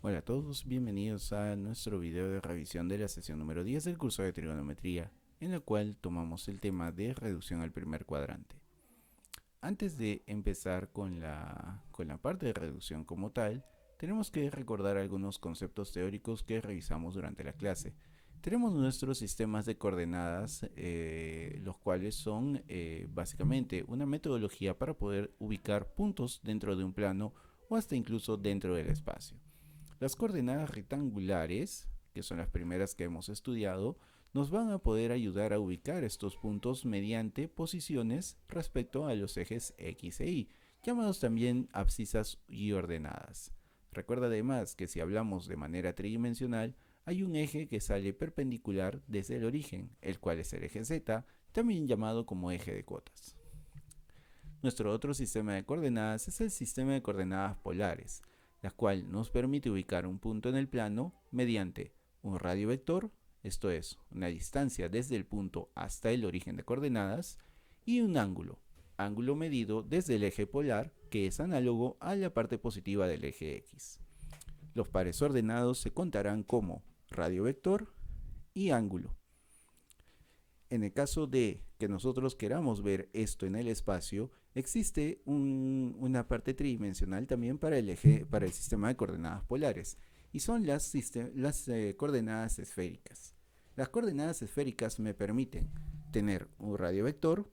Hola a todos, bienvenidos a nuestro video de revisión de la sesión número 10 del curso de trigonometría, en la cual tomamos el tema de reducción al primer cuadrante. Antes de empezar con la parte de reducción como tal, tenemos que recordar algunos conceptos teóricos que revisamos durante la clase. Tenemos nuestros sistemas de coordenadas, los cuales son básicamente una metodología para poder ubicar puntos dentro de un plano o hasta incluso dentro del espacio. Las coordenadas rectangulares, que son las primeras que hemos estudiado, nos van a poder ayudar a ubicar estos puntos mediante posiciones respecto a los ejes X e Y, llamados también abscisas y ordenadas. Recuerda además que si hablamos de manera tridimensional, hay un eje que sale perpendicular desde el origen, el cual es el eje Z, también llamado como eje de cotas. Nuestro otro sistema de coordenadas es el sistema de coordenadas polares, la cual nos permite ubicar un punto en el plano mediante un radio vector, esto es, una distancia desde el punto hasta el origen de coordenadas, y un ángulo medido desde el eje polar, que es análogo a la parte positiva del eje X. Los pares ordenados se contarán como radio vector y ángulo. En el caso de que nosotros queramos ver esto en el espacio, existe una parte tridimensional también para el sistema de coordenadas polares, y son las coordenadas esféricas. Las coordenadas esféricas me permiten tener un radio vector,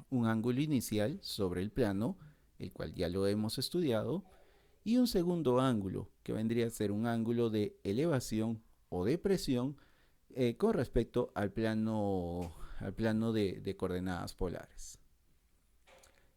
un ángulo inicial sobre el plano, el cual ya lo hemos estudiado, y un segundo ángulo, que vendría a ser un ángulo de elevación o depresión con respecto al plano de coordenadas polares.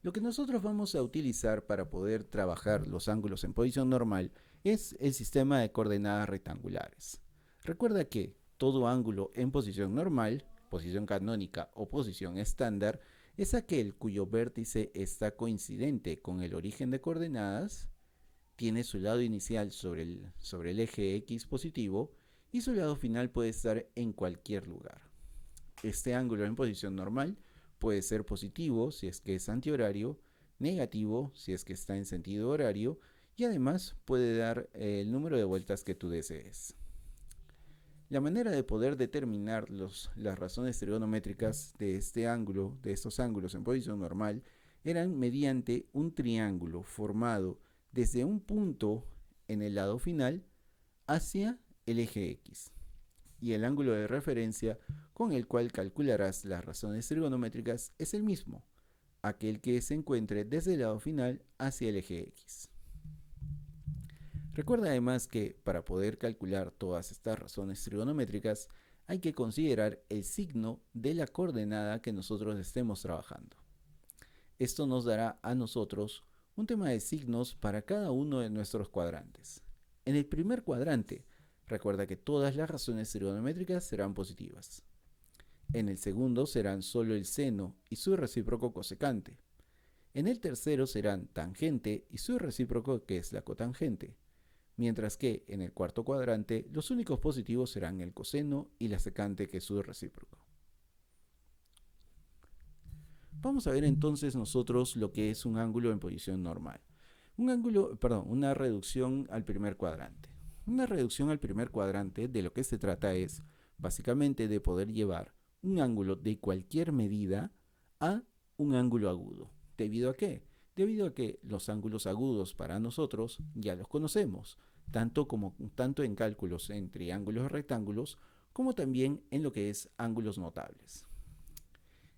Lo que nosotros vamos a utilizar para poder trabajar los ángulos en posición normal es el sistema de coordenadas rectangulares. Recuerda que todo ángulo en posición normal, posición canónica o posición estándar, es aquel cuyo vértice está coincidente con el origen de coordenadas, tiene su lado inicial sobre el eje X positivo y su lado final puede estar en cualquier lugar. Este ángulo en posición normal puede ser positivo si es que es antihorario, negativo si es que está en sentido horario, y además puede dar el número de vueltas que tú desees. La manera de poder determinar las razones trigonométricas de estos ángulos en posición normal, eran mediante un triángulo formado desde un punto en el lado final hacia el eje X, y el ángulo de referencia con el cual calcularás las razones trigonométricas es el mismo, aquel que se encuentre desde el lado final hacia el eje X. Recuerda además que para poder calcular todas estas razones trigonométricas hay que considerar el signo de la coordenada que nosotros estemos trabajando. Esto nos dará a nosotros un tema de signos para cada uno de nuestros cuadrantes. En el primer cuadrante, recuerda que todas las razones trigonométricas serán positivas. En el segundo serán solo el seno y su recíproco cosecante. En el tercero serán tangente y su recíproco, que es la cotangente. Mientras que en el cuarto cuadrante los únicos positivos serán el coseno y la secante, que es su recíproco. Vamos a ver entonces nosotros lo que es un ángulo en posición normal. Una reducción al primer cuadrante. Una reducción al primer cuadrante, de lo que se trata es básicamente de poder llevar un ángulo de cualquier medida a un ángulo agudo. ¿Debido a qué? Debido a que los ángulos agudos para nosotros ya los conocemos, tanto en cálculos en triángulos y rectángulos, como también en lo que es ángulos notables.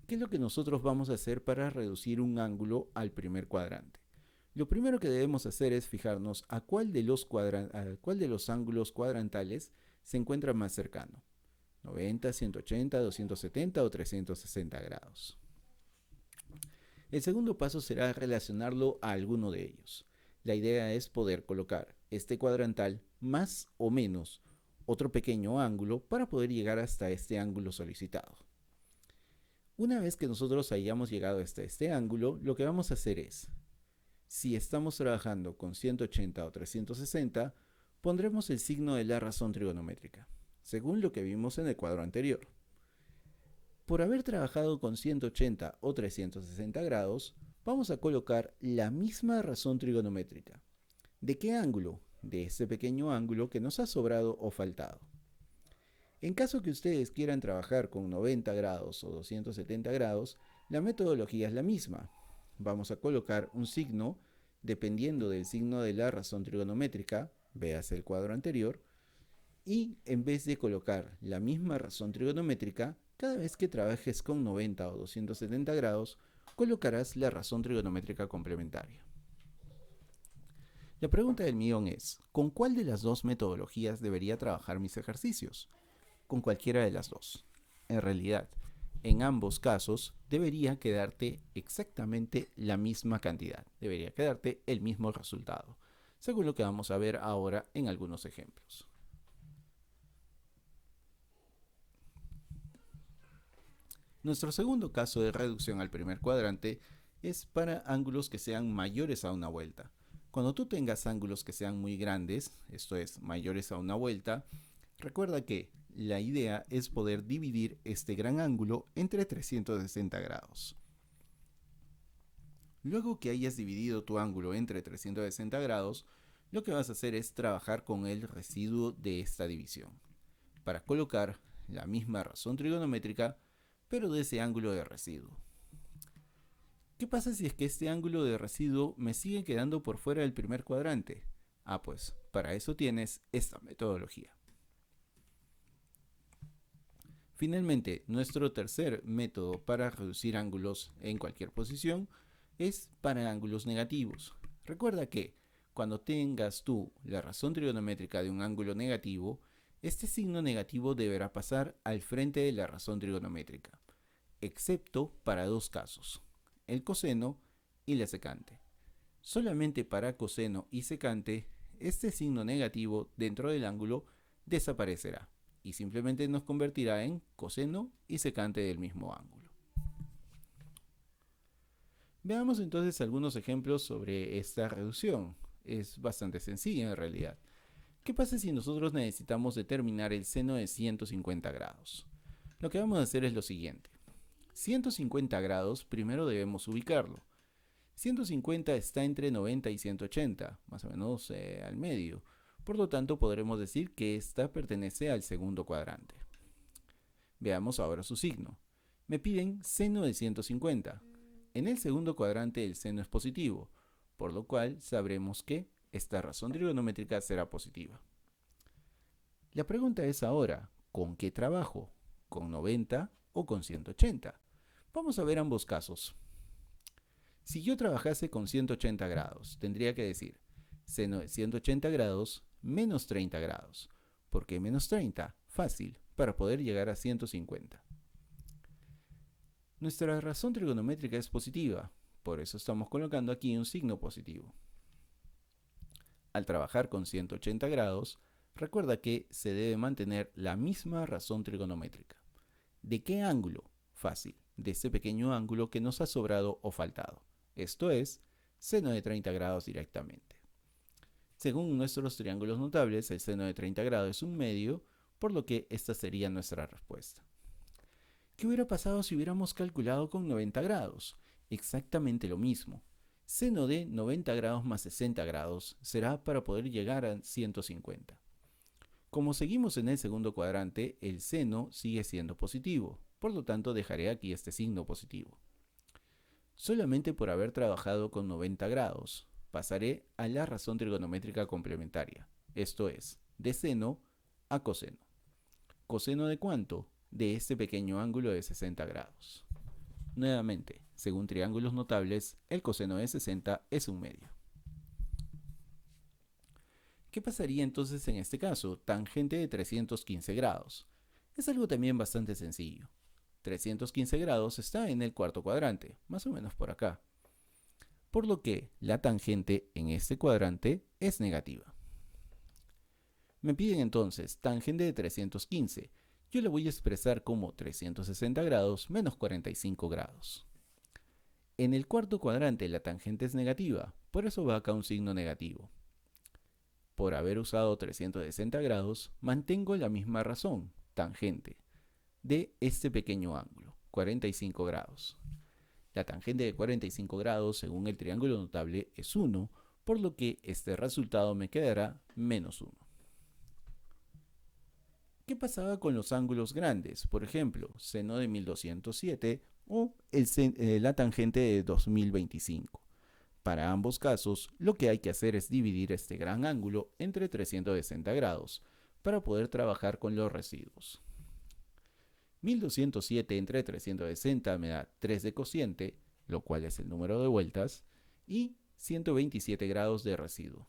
¿Qué es lo que nosotros vamos a hacer para reducir un ángulo al primer cuadrante? Lo primero que debemos hacer es fijarnos a cuál de los ángulos cuadrantales se encuentra más cercano. 90, 180, 270 o 360 grados. El segundo paso será relacionarlo a alguno de ellos. La idea es poder colocar este cuadrantal más o menos otro pequeño ángulo para poder llegar hasta este ángulo solicitado. Una vez que nosotros hayamos llegado hasta este ángulo, lo que vamos a hacer es, si estamos trabajando con 180 o 360, pondremos el signo de la razón trigonométrica, según lo que vimos en el cuadro anterior. Por haber trabajado con 180 o 360 grados, vamos a colocar la misma razón trigonométrica. ¿De qué ángulo? de ese pequeño ángulo que nos ha sobrado o faltado. En caso que ustedes quieran trabajar con 90 grados o 270 grados, la metodología es la misma. Vamos a colocar un signo dependiendo del signo de la razón trigonométrica, véase el cuadro anterior, y en vez de colocar la misma razón trigonométrica, cada vez que trabajes con 90 o 270 grados, colocarás la razón trigonométrica complementaria. La pregunta del millón es, ¿con cuál de las dos metodologías debería trabajar mis ejercicios? Con cualquiera de las dos. En realidad, en ambos casos debería quedarte exactamente la misma cantidad, debería quedarte el mismo resultado, según lo que vamos a ver ahora en algunos ejemplos. Nuestro segundo caso de reducción al primer cuadrante es para ángulos que sean mayores a una vuelta. Cuando tú tengas ángulos que sean muy grandes, esto es, mayores a una vuelta, recuerda que la idea es poder dividir este gran ángulo entre 360 grados. Luego que hayas dividido tu ángulo entre 360 grados, lo que vas a hacer es trabajar con el residuo de esta división, para colocar la misma razón trigonométrica, pero de ese ángulo de residuo. ¿Qué pasa si es que este ángulo de residuo me sigue quedando por fuera del primer cuadrante? Pues para eso tienes esta metodología. Finalmente, nuestro tercer método para reducir ángulos en cualquier posición es para ángulos negativos. Recuerda que cuando tengas tú la razón trigonométrica de un ángulo negativo, este signo negativo deberá pasar al frente de la razón trigonométrica, excepto para dos casos, el coseno y la secante. Solamente para coseno y secante, este signo negativo dentro del ángulo desaparecerá y simplemente nos convertirá en coseno y secante del mismo ángulo. Veamos entonces algunos ejemplos sobre esta reducción. Es bastante sencilla en realidad. ¿Qué pasa si nosotros necesitamos determinar el seno de 150 grados? Lo que vamos a hacer es lo siguiente. 150 grados primero debemos ubicarlo. 150 está entre 90 y 180, más o menos al medio. Por lo tanto, podremos decir que esta pertenece al segundo cuadrante. Veamos ahora su signo. Me piden seno de 150. En el segundo cuadrante el seno es positivo, por lo cual sabremos que esta razón trigonométrica será positiva. La pregunta es ahora, ¿con qué trabajo? ¿Con 90 o con 180? Vamos a ver ambos casos. Si yo trabajase con 180 grados, tendría que decir seno de 180 grados menos 30 grados. ¿Por qué menos 30? Fácil, para poder llegar a 150. Nuestra razón trigonométrica es positiva, por eso estamos colocando aquí un signo positivo. Al trabajar con 180 grados, recuerda que se debe mantener la misma razón trigonométrica. ¿De qué ángulo? Fácil, de ese pequeño ángulo que nos ha sobrado o faltado. Esto es, seno de 30 grados directamente. Según nuestros triángulos notables, el seno de 30 grados es un medio, por lo que esta sería nuestra respuesta. ¿Qué hubiera pasado si hubiéramos calculado con 90 grados? Exactamente lo mismo. Seno de 90 grados más 60 grados será para poder llegar a 150. Como seguimos en el segundo cuadrante, el seno sigue siendo positivo, por lo tanto dejaré aquí este signo positivo. Solamente por haber trabajado con 90 grados, pasaré a la razón trigonométrica complementaria, esto es, de seno a coseno. ¿Coseno de cuánto? De este pequeño ángulo de 60 grados. Nuevamente, según triángulos notables, el coseno de 60 es un medio. ¿Qué pasaría entonces en este caso? Tangente de 315 grados. Es algo también bastante sencillo. 315 grados está en el cuarto cuadrante, más o menos por acá. Por lo que la tangente en este cuadrante es negativa. Me piden entonces tangente de 315. Yo la voy a expresar como 360 grados menos 45 grados. En el cuarto cuadrante la tangente es negativa, por eso va acá un signo negativo. Por haber usado 360 grados, mantengo la misma razón, tangente, de este pequeño ángulo, 45 grados. La tangente de 45 grados, según el triángulo notable, es 1, por lo que este resultado me quedará -1. ¿Qué pasaba con los ángulos grandes? Por ejemplo, seno de 1207 o la tangente de 2025. Para ambos casos, lo que hay que hacer es dividir este gran ángulo entre 360 grados para poder trabajar con los residuos. 1207 entre 360 me da 3 de cociente, lo cual es el número de vueltas, y 127 grados de residuo.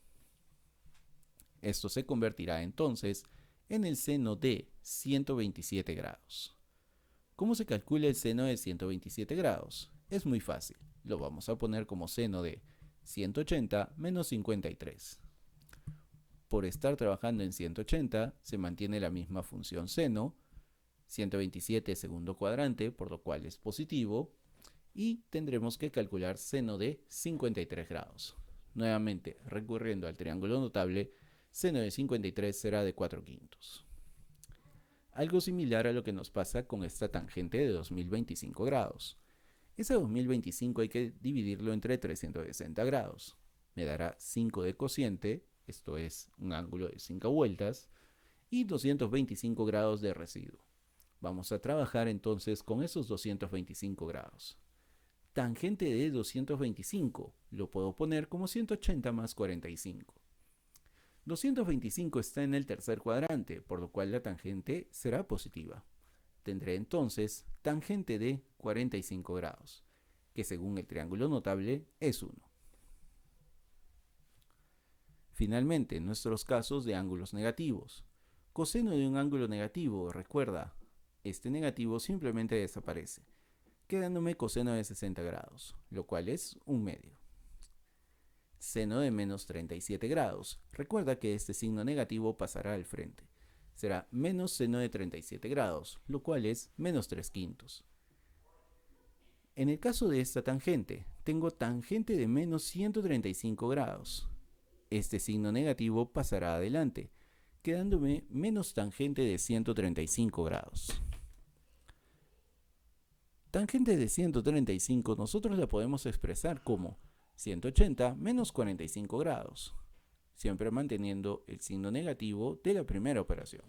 Esto se convertirá entonces en el seno de 127 grados. ¿Cómo se calcula el seno de 127 grados? Es muy fácil. Lo vamos a poner como seno de 180 menos 53. Por estar trabajando en 180, se mantiene la misma función seno. 127 segundo cuadrante, por lo cual es positivo. Y tendremos que calcular seno de 53 grados. Nuevamente, recurriendo al triángulo notable, seno de 53 será de 4/5. Algo similar a lo que nos pasa con esta tangente de 2025 grados. Ese 2025 hay que dividirlo entre 360 grados. Me dará 5 de cociente, esto es un ángulo de 5 vueltas, y 225 grados de residuo. Vamos a trabajar entonces con esos 225 grados. Tangente de 225, lo puedo poner como 180 más 45. 225 está en el tercer cuadrante, por lo cual la tangente será positiva. Tendré entonces tangente de 45 grados, que según el triángulo notable es 1. Finalmente, nuestros casos de ángulos negativos. Coseno de un ángulo negativo, recuerda, este negativo simplemente desaparece, quedándome coseno de 60 grados, lo cual es 1/2. Seno de menos 37 grados. Recuerda que este signo negativo pasará al frente. Será menos seno de 37 grados, lo cual es menos 3/5. En el caso de esta tangente, tengo tangente de menos 135 grados. Este signo negativo pasará adelante, quedándome menos tangente de 135 grados. Tangente de 135 nosotros la podemos expresar como 180 menos 45 grados, siempre manteniendo el signo negativo de la primera operación.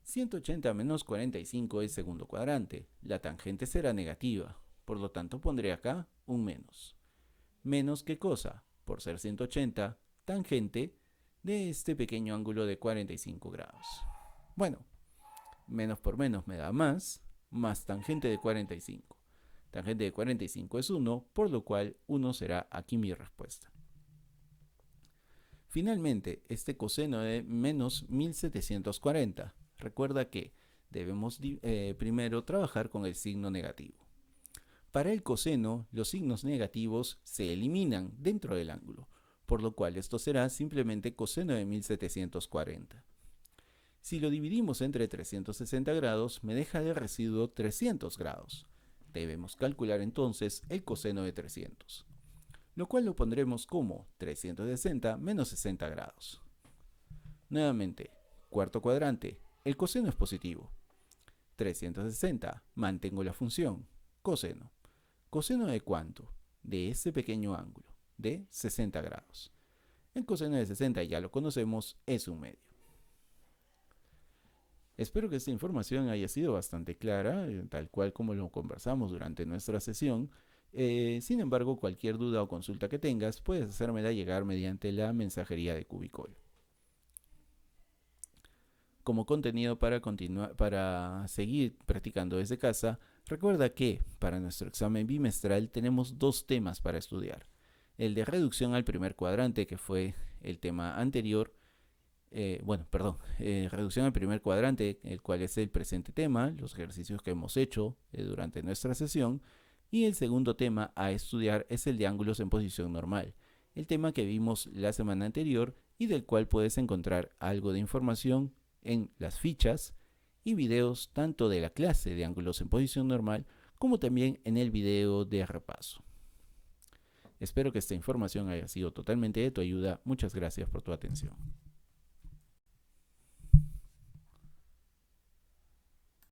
180 menos 45 es segundo cuadrante, la tangente será negativa, por lo tanto pondré acá un menos. ¿Menos qué cosa? Por ser 180, tangente de este pequeño ángulo de 45 grados. Bueno, menos por menos me da más tangente de 45. Tangente de 45 es 1, por lo cual 1 será aquí mi respuesta. Finalmente, este coseno de menos 1740. Recuerda que debemos primero trabajar con el signo negativo. Para el coseno, los signos negativos se eliminan dentro del ángulo, por lo cual esto será simplemente coseno de 1740. Si lo dividimos entre 360 grados, me deja de residuo 300 grados. Debemos calcular entonces el coseno de 300, lo cual lo pondremos como 360 menos 60 grados. Nuevamente, cuarto cuadrante, el coseno es positivo. 360, mantengo la función, coseno. ¿Coseno de cuánto? De ese pequeño ángulo, de 60 grados. El coseno de 60 ya lo conocemos, es 1/2. Espero que esta información haya sido bastante clara, tal cual como lo conversamos durante nuestra sesión. Sin embargo, cualquier duda o consulta que tengas, puedes hacérmela llegar mediante la mensajería de Cubicol. Como contenido para seguir practicando desde casa, recuerda que para nuestro examen bimestral tenemos 2 temas para estudiar. El de reducción al primer cuadrante, que fue el tema anterior, reducción al primer cuadrante, el cual es el presente tema, los ejercicios que hemos hecho durante nuestra sesión, y el segundo tema a estudiar es el de ángulos en posición normal, el tema que vimos la semana anterior y del cual puedes encontrar algo de información en las fichas y videos tanto de la clase de ángulos en posición normal como también en el video de repaso. Espero que esta información haya sido totalmente de tu ayuda. Muchas gracias por tu atención.